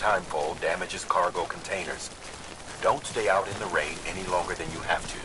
timefall damages cargo containers. Don't stay out in the rain any longer than you have to.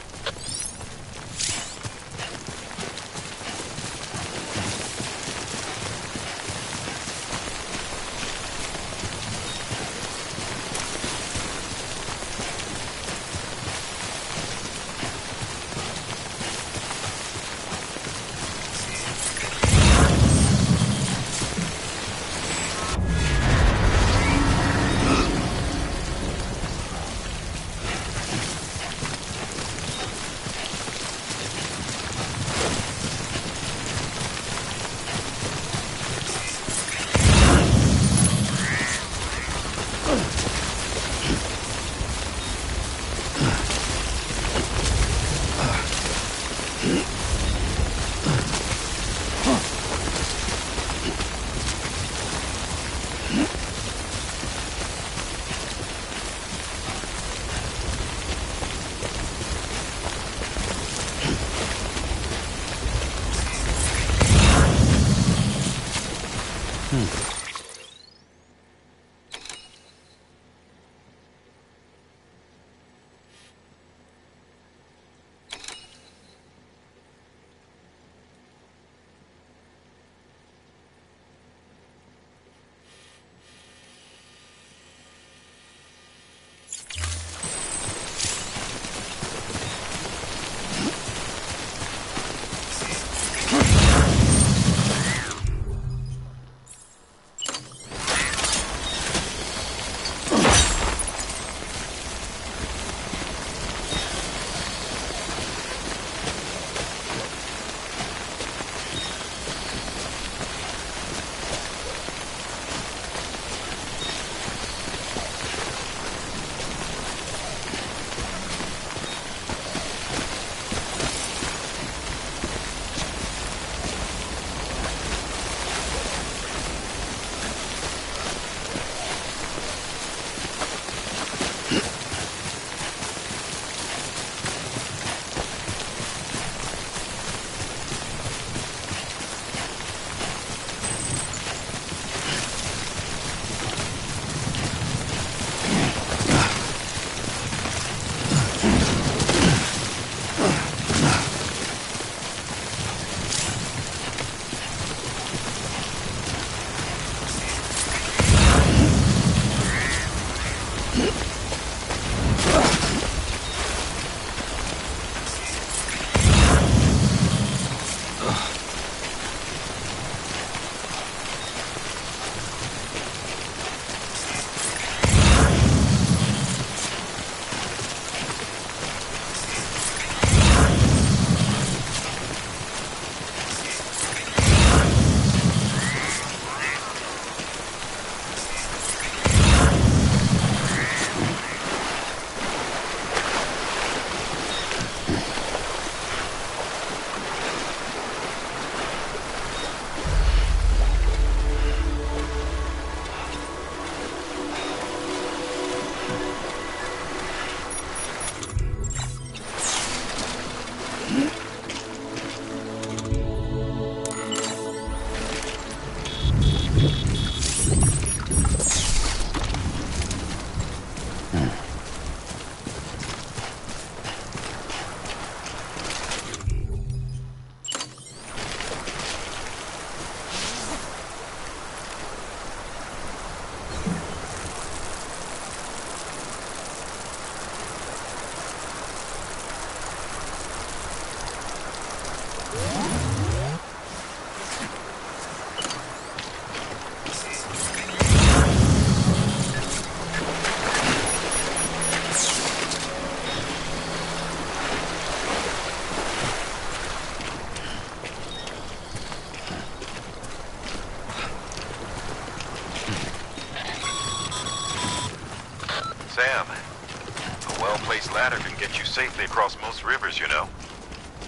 Sam, a well-placed ladder can get you safely across most rivers, you know.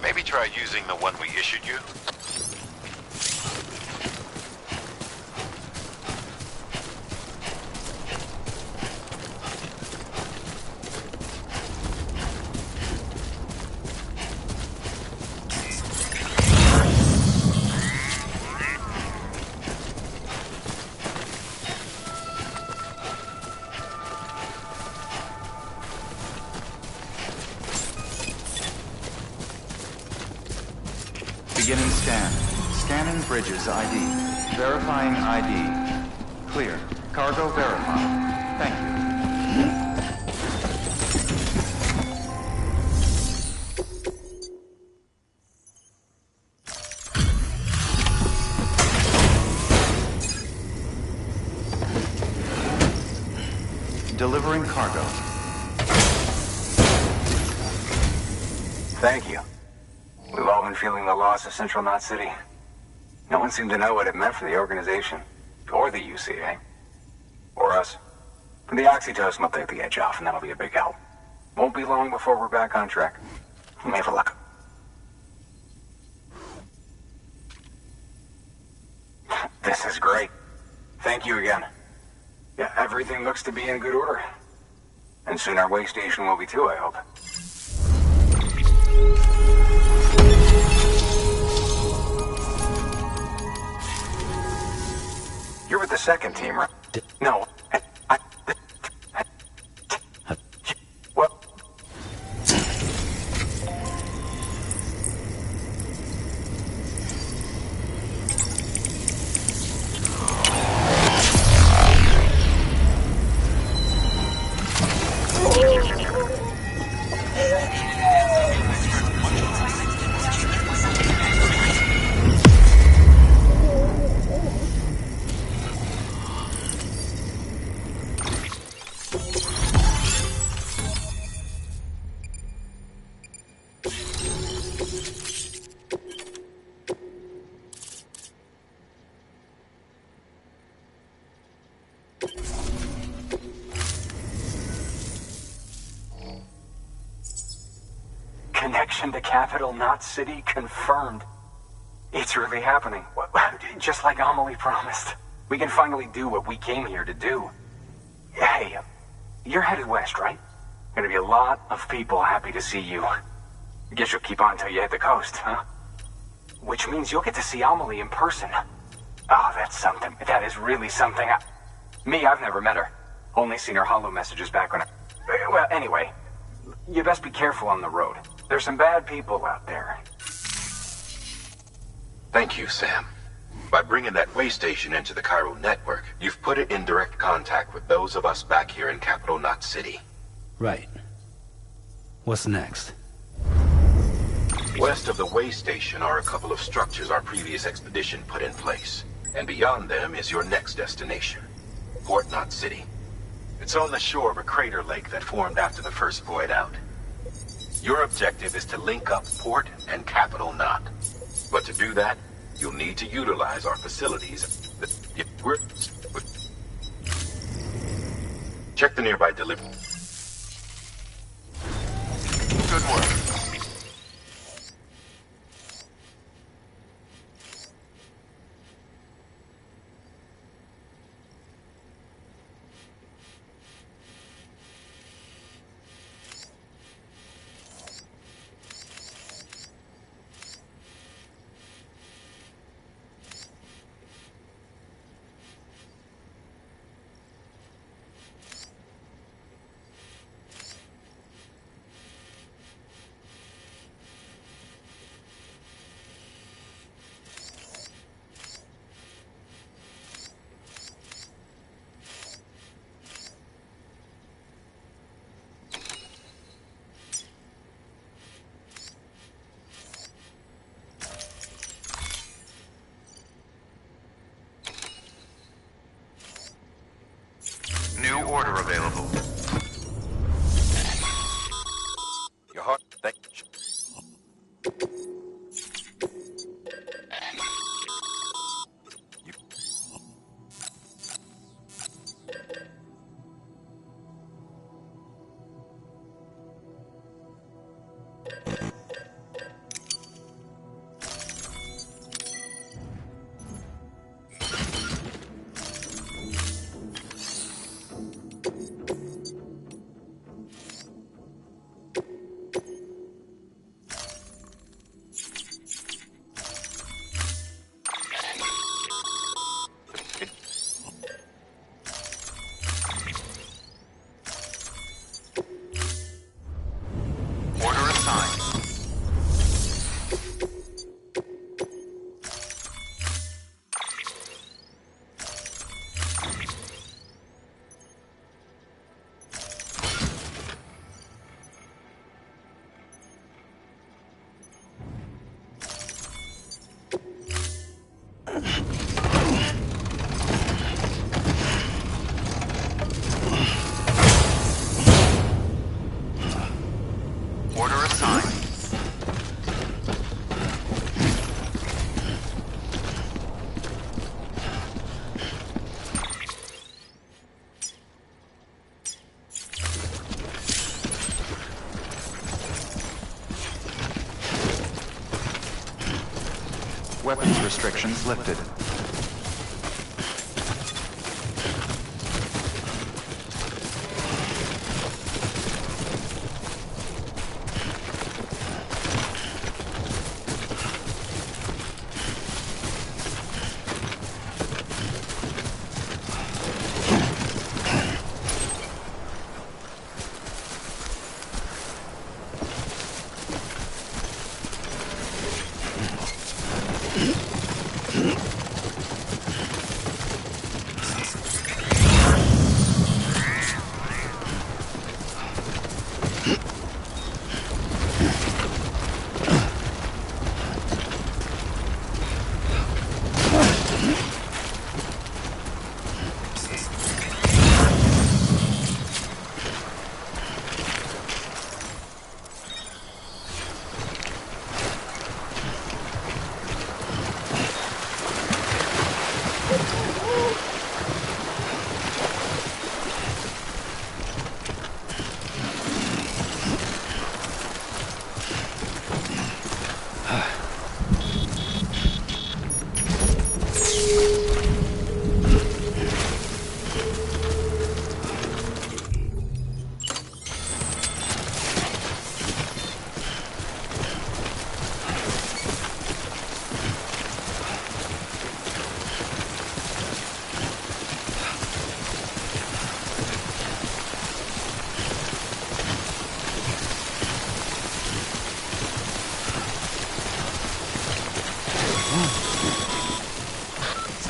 Maybe try using the one we issued you. Beginning scan. Scanning bridges ID. Verifying ID. Clear. Cargo verified. Thank you. Delivering cargo. Thank you. We've all been feeling the loss of Central Knot City. No one seemed to know what it meant for the organization. Or the UCA. Or us. The Oxytocin will take the edge off, and that'll be a big help. Won't be long before we're back on track. We may have a luck. This is great. Thank you again. Yeah, everything looks to be in good order. And soon our way station will be too, I hope. You're with the second team, right? No. What? Connection to Capital Knot City confirmed. It's really happening. Just like Amelie promised. We can finally do what we came here to do. Hey, you're headed west, right? Gonna be a lot of people happy to see you. I guess you'll keep on till you hit the coast, huh? Which means you'll get to see Amelie in person. Oh, that's something. That is really something. I've never met her. Only seen her holo messages back when well, anyway. You best be careful on the road. There's some bad people out there. Thank you, Sam. By bringing that way station into the Cairo network, you've put it in direct contact with those of us back here in Capital Knot City. Right. What's next? West of the way station are a couple of structures our previous expedition put in place. And beyond them is your next destination, Port Knot City. It's on the shore of a crater lake that formed after the first void out. Your objective is to link up Port and Capital Knot. But to do that, you'll need to utilize our facilities. Check the nearby delivery. Good work. New order available. Your heart. Thank you. weapons restrictions lifted.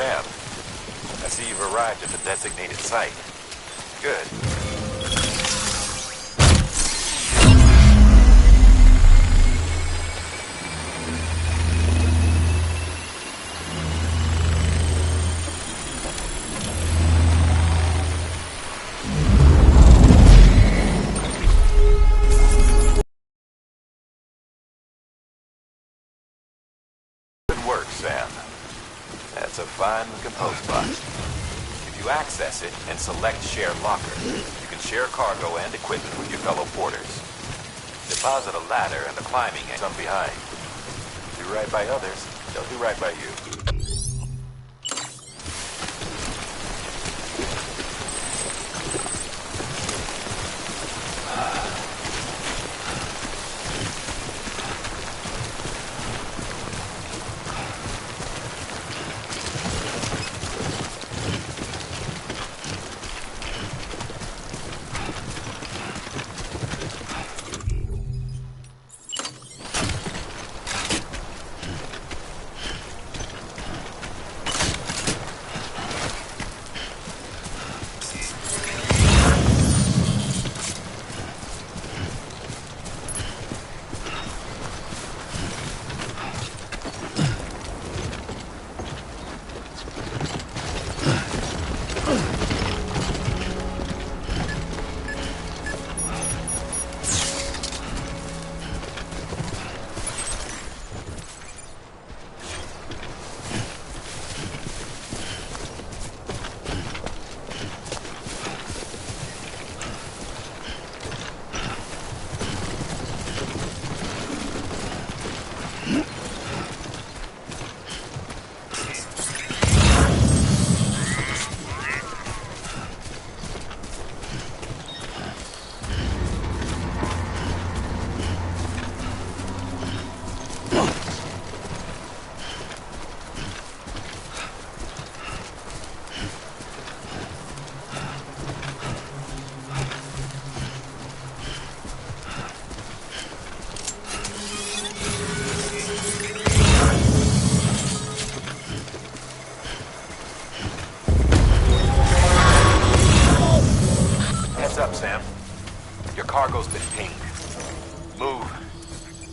Sam, I see you've arrived at the designated site. Good. Good work, Sam. That's a fine-looking post box. If you access it and select Share Locker, you can share cargo and equipment with your fellow porters. Deposit a ladder and the climbing and some behind. Do right by others, they'll do right by you. Up, Sam. Your cargo's been pinged. Move.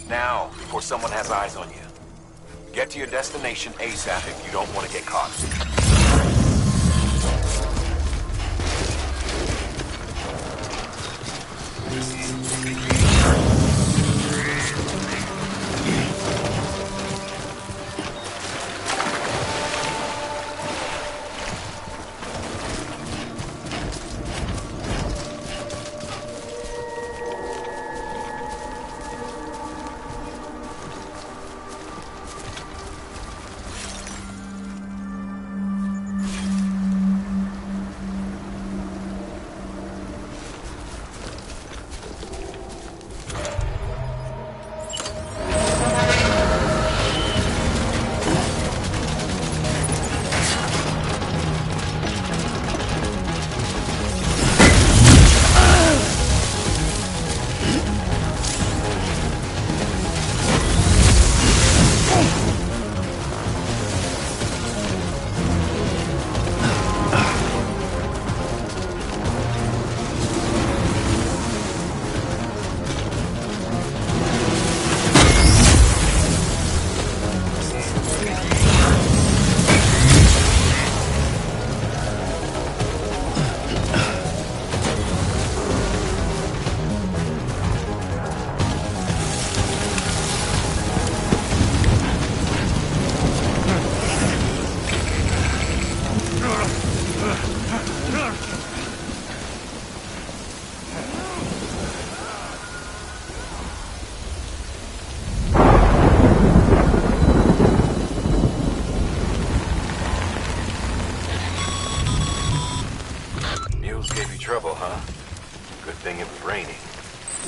Now, before someone has eyes on you. Get to your destination ASAP if you don't want to get caught.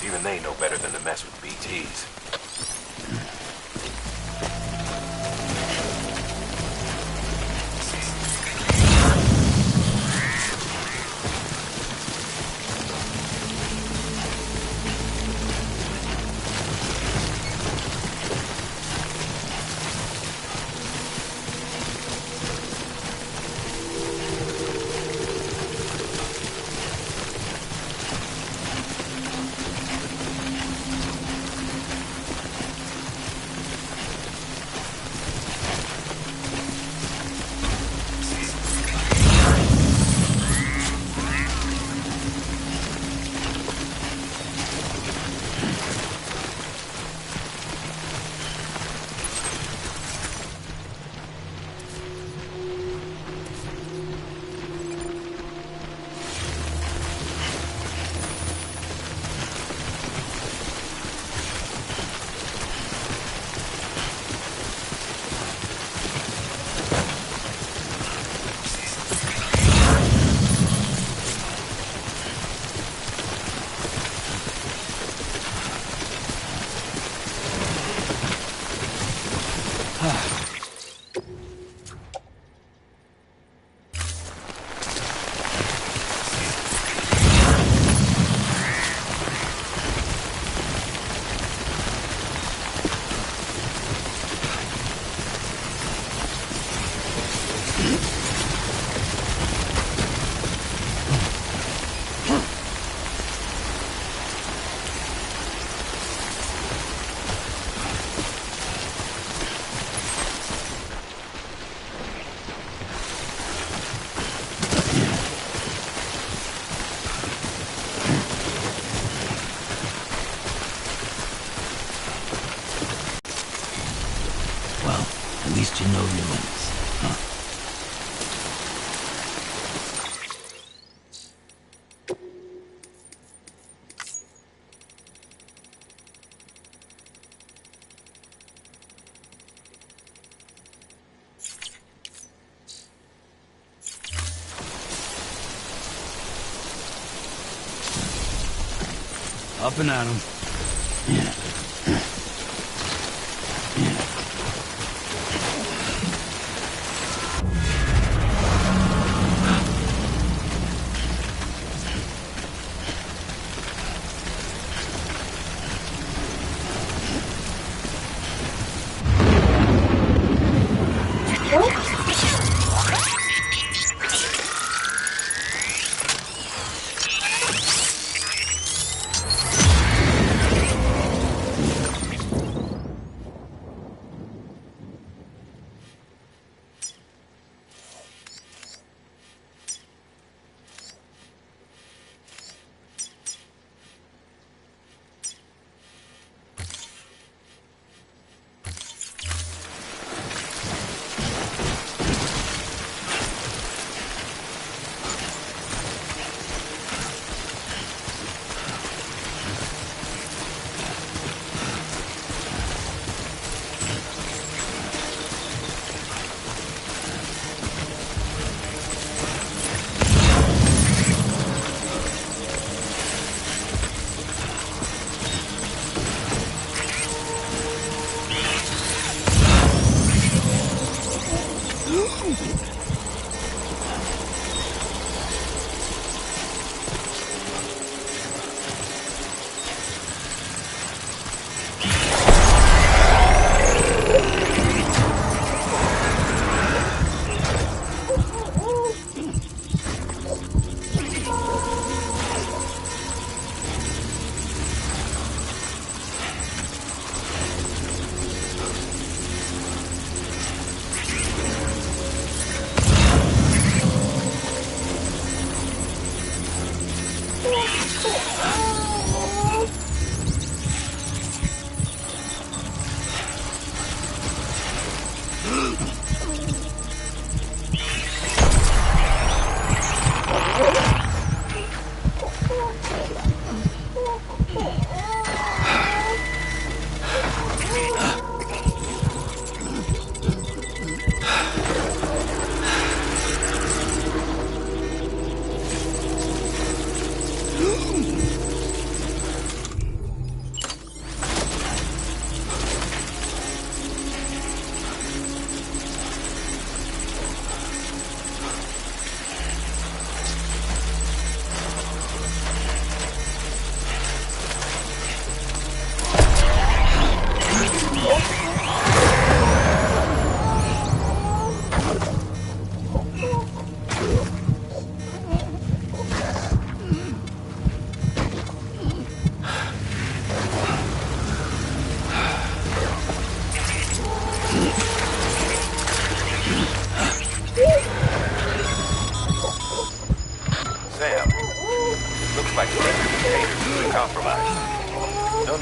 Even they know better than to mess with BTs. At least you know your limits, huh? Up and at 'em. Yeah.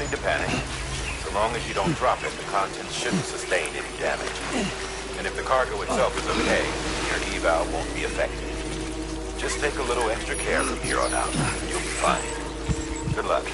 need to panic. So long as you don't drop it, the contents shouldn't sustain any damage. And if the cargo itself is okay, your eval won't be affected. Just take a little extra care from here on out. You'll be fine. Good luck.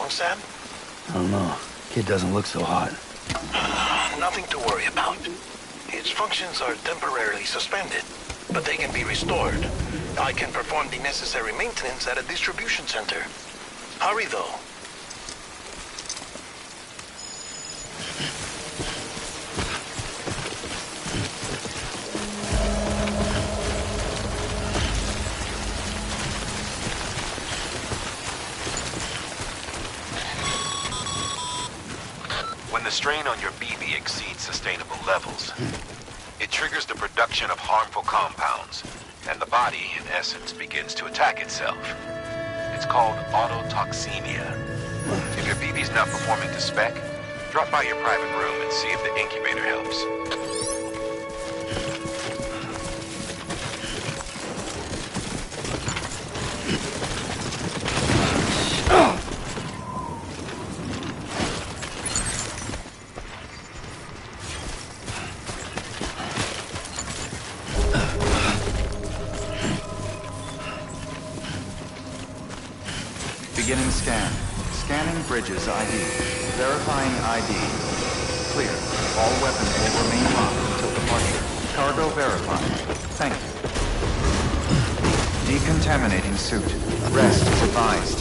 Sam? I don't know. Kid doesn't look so hot. Nothing to worry about. Its functions are temporarily suspended, but they can be restored. I can perform the necessary maintenance at a distribution center. Hurry, though. When the strain on your BB exceeds sustainable levels, it triggers the production of harmful compounds, and the body, in essence, begins to attack itself. It's called autotoxemia. If your BB's not performing to spec, drop by your private room and see if the incubator helps. Beginning scan. Scanning bridges ID. Verifying ID. Clear. All weapons will remain locked until departure. Cargo verified. Thank you. Decontaminating suit. Rest is advised.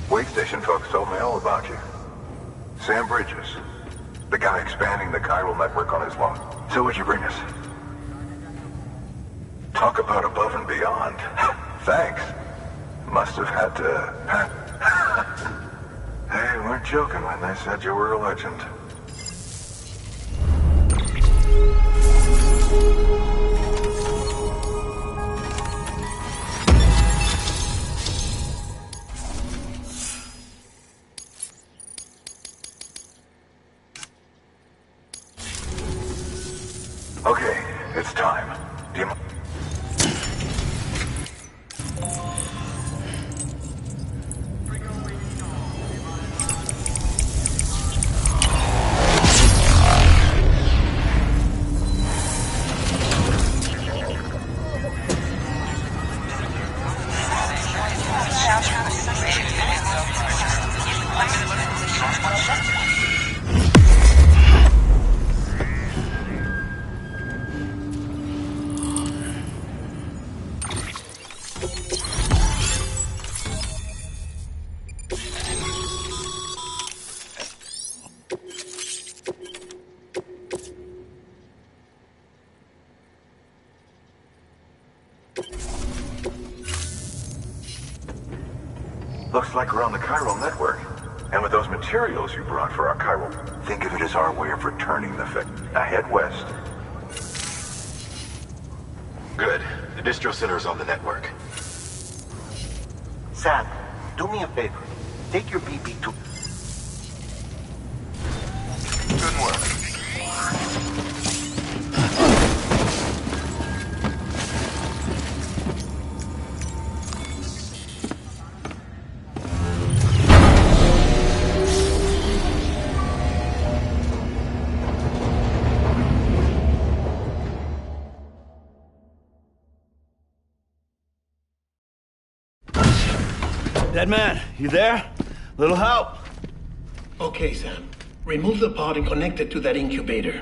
Wait station folks told me all about you. Sam Bridges, the guy expanding the chiral network on his lot. So what'd you bring us? Talk about above and beyond. Thanks. Must have had to... They weren't joking when they said you were a legend. Okay, it's time. Do you... Looks like we're on the chiral network. And with those materials you brought for our chiral, think of it as our way of returning the fit. Now head west. Good. The distro center is on the network. Sam, do me a favor. Take your BB to... Good work. Dead man, you there? Little help? Okay, Sam. Remove the pod and connect it to that incubator.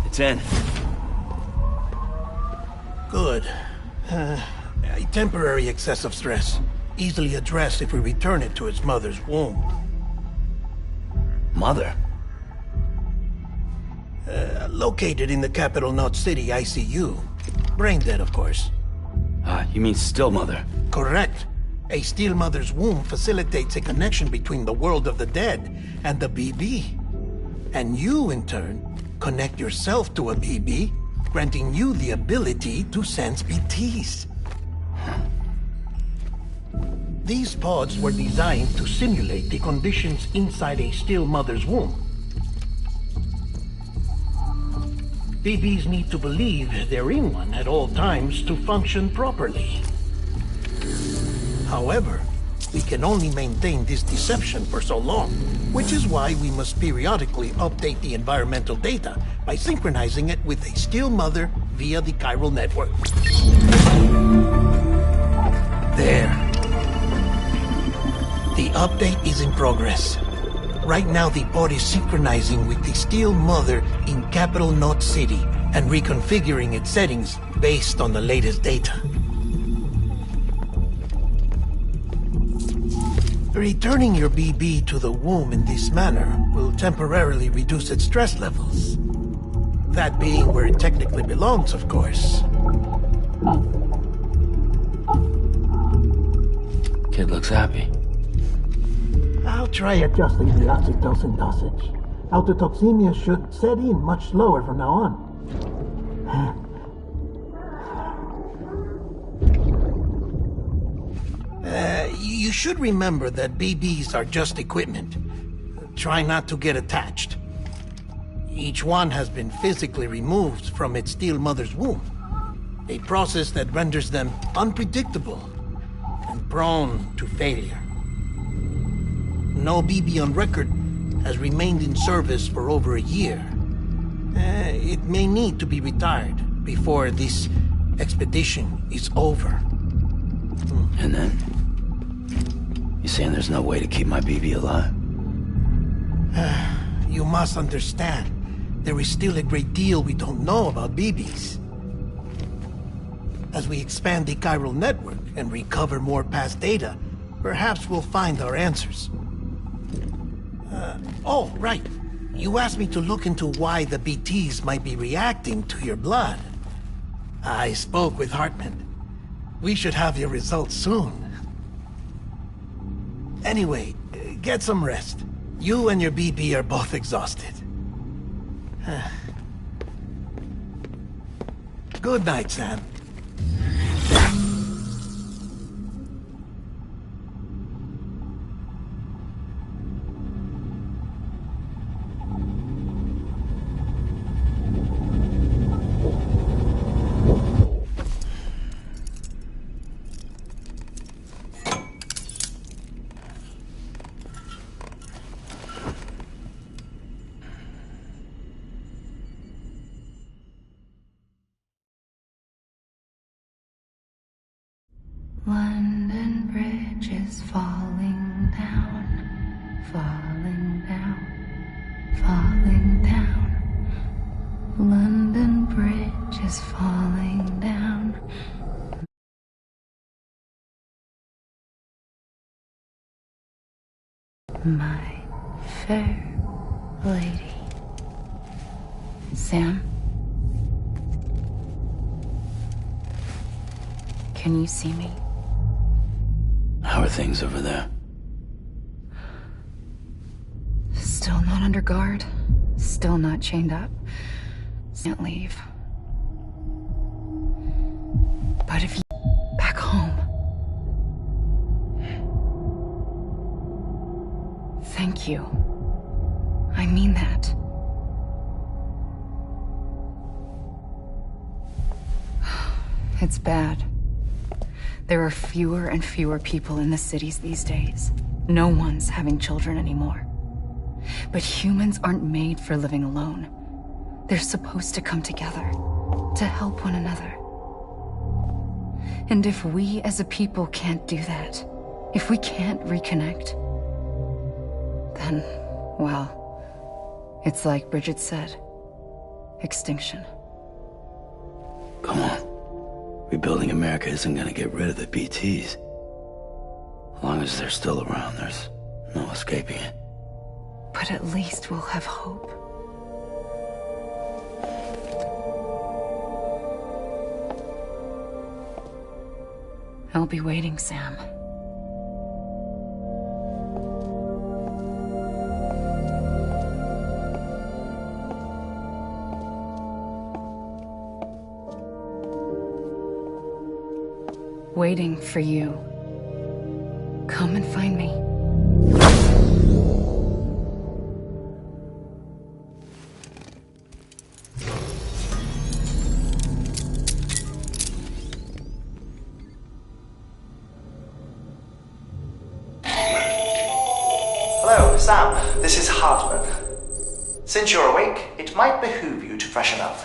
It's in. Good. A temporary excessive stress. Easily addressed if we return it to its mother's womb. Mother? Located in the capital Knot City ICU. Brain dead, of course. You mean still mother? Correct. A steel mother's womb facilitates a connection between the world of the dead and the BB. And you, in turn, connect yourself to a BB, granting you the ability to sense BTs. These pods were designed to simulate the conditions inside a still mother's womb. BBs need to believe they're in one at all times to function properly. However, we can only maintain this deception for so long, which is why we must periodically update the environmental data by synchronizing it with a still mother via the chiral network. There. The update is in progress. Right now, the pod is synchronizing with the Steel Mother in capital Knot City and reconfiguring its settings based on the latest data. Returning your BB to the womb in this manner will temporarily reduce its stress levels. That being where it technically belongs, of course. Kid looks happy. I'll try adjusting the oxytocin dosage. Autotoxemia should set in much slower from now on. You should remember that BBs are just equipment. Try not to get attached. Each one has been physically removed from its steel mother's womb. A process that renders them unpredictable and prone to failure. No BB on record has remained in service for over a year. It may need to be retired before this expedition is over. And then? You saying there's no way to keep my BB alive? You must understand, there is still a great deal we don't know about BBs. As we expand the chiral network and recover more past data, perhaps we'll find our answers. Oh, right. You asked me to look into why the BTs might be reacting to your blood. I spoke with Hartman. We should have your results soon. Anyway, get some rest. You and your BB are both exhausted. Good night, Sam. London Bridge is falling down, falling down, falling down. London Bridge is falling down. My fair lady. Sam? Can you see me? How are things over there? Still not under guard. Still not chained up. Can't leave. But if you... back home. Thank you. I mean that. It's bad. There are fewer and fewer people in the cities these days. No one's having children anymore. But humans aren't made for living alone. They're supposed to come together, to help one another. And if we as a people can't do that, if we can't reconnect, then, well, it's like Bridget said, extinction. Come on. Rebuilding America isn't gonna get rid of the BTs. As long as they're still around, there's no escaping it. But at least we'll have hope. I'll be waiting, Sam. Waiting for you. Come and find me. Hello, Sam. This is Hartman. Since you're awake, it might behoove you to freshen up.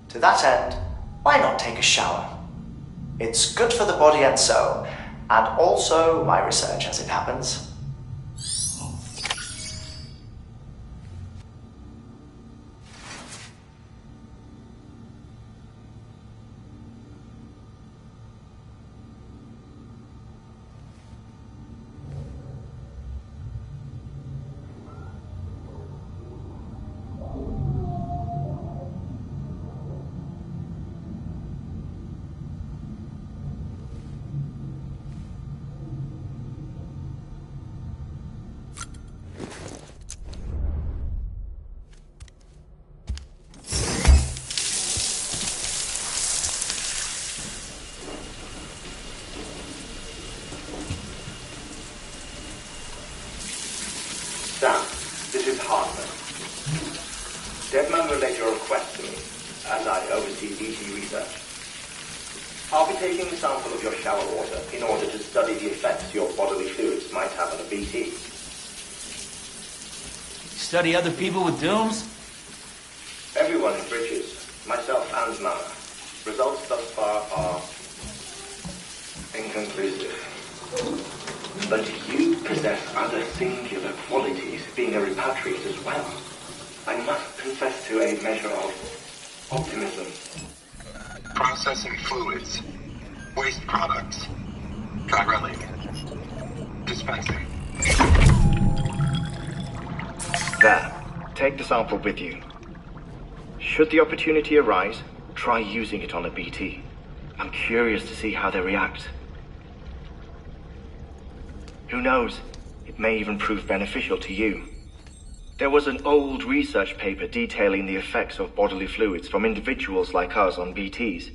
To that end, why not take a shower? It's good for the body and soul, and also my research as it happens. Sam, this is Hartman. Deadman relayed your request to me, as I oversee BT research. I'll be taking a sample of your shower water in order to study the effects your bodily fluids might have on a BT. Study other people with dooms? Everyone in Bridges, myself and Mama. Results thus far are inconclusive. But you possess other singular qualities, being a repatriate as well. I must confess to a measure of optimism. Processing fluids. Waste products. Chirelli. Dispensing. There. Take the sample with you. Should the opportunity arise, try using it on a BT. I'm curious to see how they react. Who knows? It may even prove beneficial to you. There was an old research paper detailing the effects of bodily fluids from individuals like us on BTs.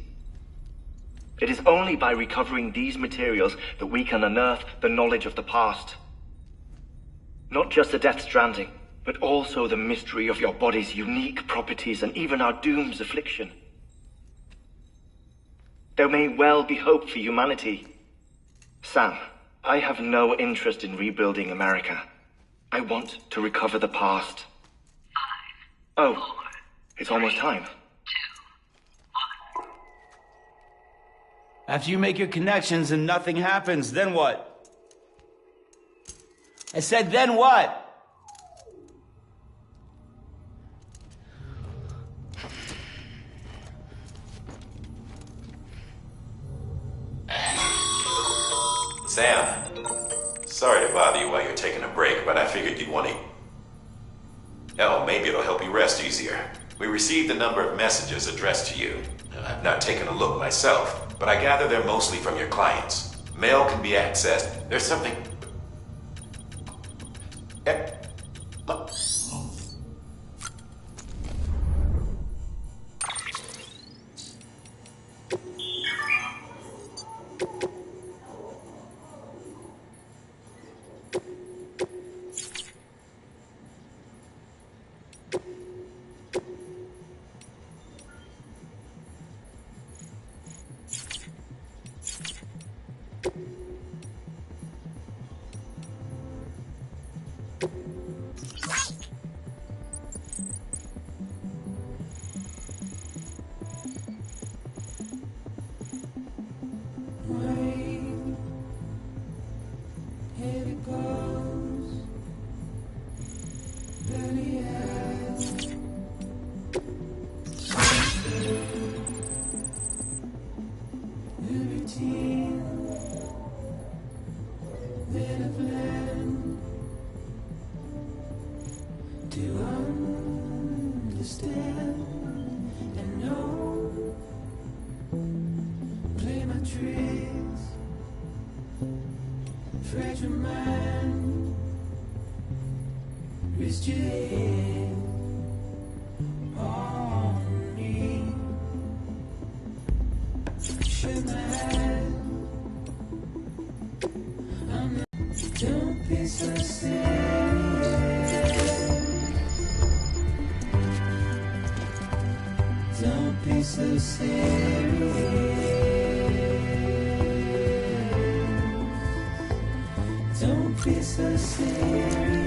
It is only by recovering these materials that we can unearth the knowledge of the past. Not just the Death Stranding, but also the mystery of your body's unique properties and even our doom's affliction. There may well be hope for humanity. Sam, I have no interest in rebuilding America. I want to recover the past. 5, 4, it's almost time. 2, 1. After you make your connections and nothing happens, then what? I said, then what? Sam, sorry to bother you you while you're taking a break, but I figured you'd want to... Hell, maybe it'll help you rest easier. We received a number of messages addressed to you. I've not taken a look myself, but I gather they're mostly from your clients. Mail can be accessed. There's something... Look. Don't be so serious.